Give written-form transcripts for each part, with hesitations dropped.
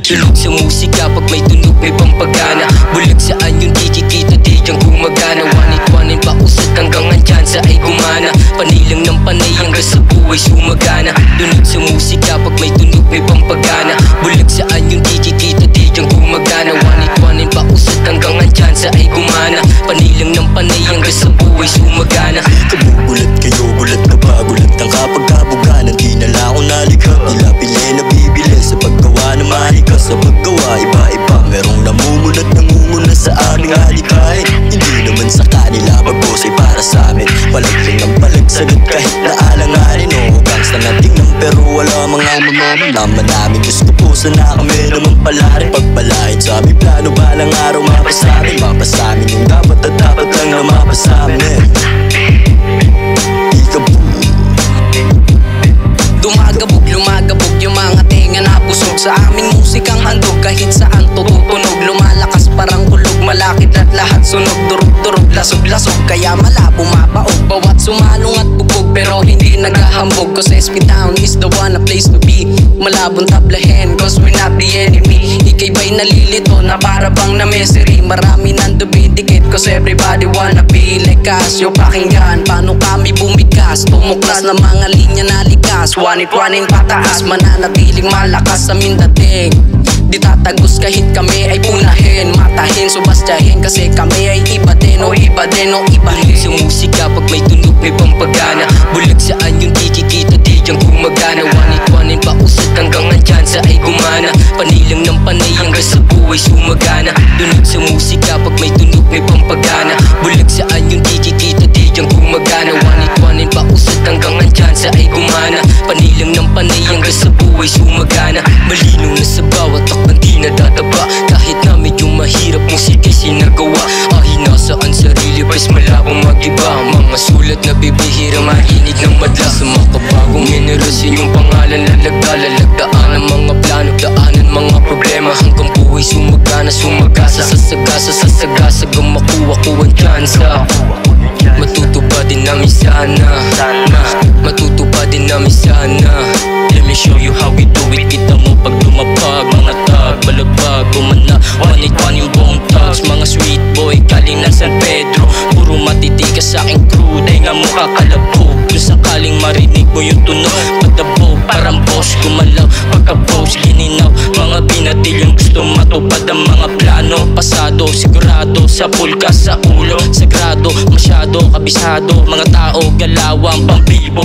Tulog sa musika pag may tunog may pampagana. Bulag saan yung di kikita di diyang gumagana. Wanit-wanin pa usat hanggang andyan sa ay gumana. Panay lang ng panay hanggang sa buhay sumagana. Tunog sa musika pag may tunog may pampagana. Bulag saan yung di kikita di diyang gumagana. Wanit-wanin pa usat hanggang andyan sa ay gumana. Panay lang ng panay hanggang sa buhay sumagana. Kabugulat kayo, gulat na ba? Gulat ang kapag-kabuganan. Di na lang ako nalikha, nila pili na bibili sa paggawa na mahika. Sa paggawa iba-iba, merong namumuna sa aming halikain. Hindi naman sa kanila, pag-boss ay para sa amin. Palagling ang palagsagot kahit na alanganin. O gangsta na tingnan pero wala mga mamamalaman namin. Gusto po sana kami naman pala rin pagpalain sa aming plano. Balang araw mapasamin yung dapat at dapat lang na mapasamin. Lumagabog yung mga tenga na busog sa aming musikang handog. Kahit saan tututunog, lumalakas parang kulog. Malakit at lahat sunog, durog-durog, lasog-lasog. Kaya malabo mapaog, bawat sumalong at bubog. Pero hindi naghahambog, cause SP Town is the one, a place to be. Malabong tablahin, cause we're not the enemy. Ika'y ba'y nalilito na para bang na misery. Marami nang dumidikit, cause everybody wanna be like us. Yung pakinggan, paano kami bumigkas. Tumuklas na mga linya na likas. Wanit-wanin pataas, mananatiling malakas sa mindating. Di tatagos kahit kami ay punahin. Matahin, subastyahin kasi kami ay iba din. O iba din, o ibahin. Sa musika pag may tunog may pampagana. Bulag saan yung di kikita di diyang gumagana. Wanit-wanin pa usat hanggang andyan sa ay gumana. Panay lang ng panay hanggang sa buhay sumagana. Tunog sa musika pag may tunog may pampagana. Bulag saan yung di kikita di diyang gumagana. Wanit-wanin pa usat hanggang andyan sa ay gumana. Panay lang ng panay hanggang sa buhay sumagana. Malinaw na sa bawat takpan di nadadaba. Kahit na medyo mahirap musika'y sinagawa. Ahina saan sarili bes malabong mag-iba. Mga sulat na bibihira mahinig ng madla. Sa makabagong henerasyon yung pangalan lalagdaan ang mga plano, daanan mga problema. Hanggang buhay sumagana, sumagasa. Sasagasa makuha ko ang tsansa. Matutupad din namin sana. Matutupad din namin sana. Let me show you how we do it. Kita mo pag lumapag, mga tag, balagbag, gumana. One yung buong thugs, mga sweet boy galing na San Pedro. Puro matitikas sa aking crew, dahil nga mukha kalabog. Kung sakaling marinig mo yung tunog, padabog, parang boss, gumalaw. Pagka-boss, gininaw, mga binatilyong gusto matupad ang mga plano. Pasado, sigurado, sa pulka, sa ulo, sagrado, masyado, kabisado. Mga tao, galawang pambilbo.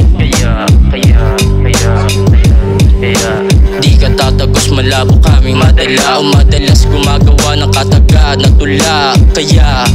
Di ka tatagos, malabo kaming madala. O madalas gumagawa ng kataga na tula. Kaya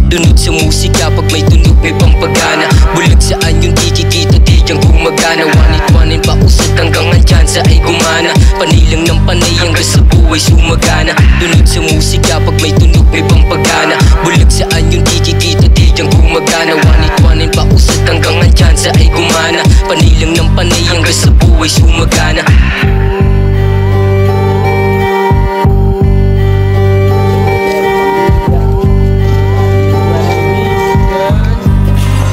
tunog sa musika pag may tunog may pampagana. Bulag saan yung di kikita di diyang gumagana. Wanit-wanin pa usat hanggang andyan sa ay gumana. Panay lang ng panay hanggang sa buhay sumagana. Tunog sa musika pag may tunog may pampagana. Bulag saan yung di kikita di diyang gumagana. Wanit-wanin pa usat hanggang andyan sa ay gumana. Panay lang ng panay hanggang sa buhay sumagana.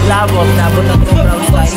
Labot na itong brown style.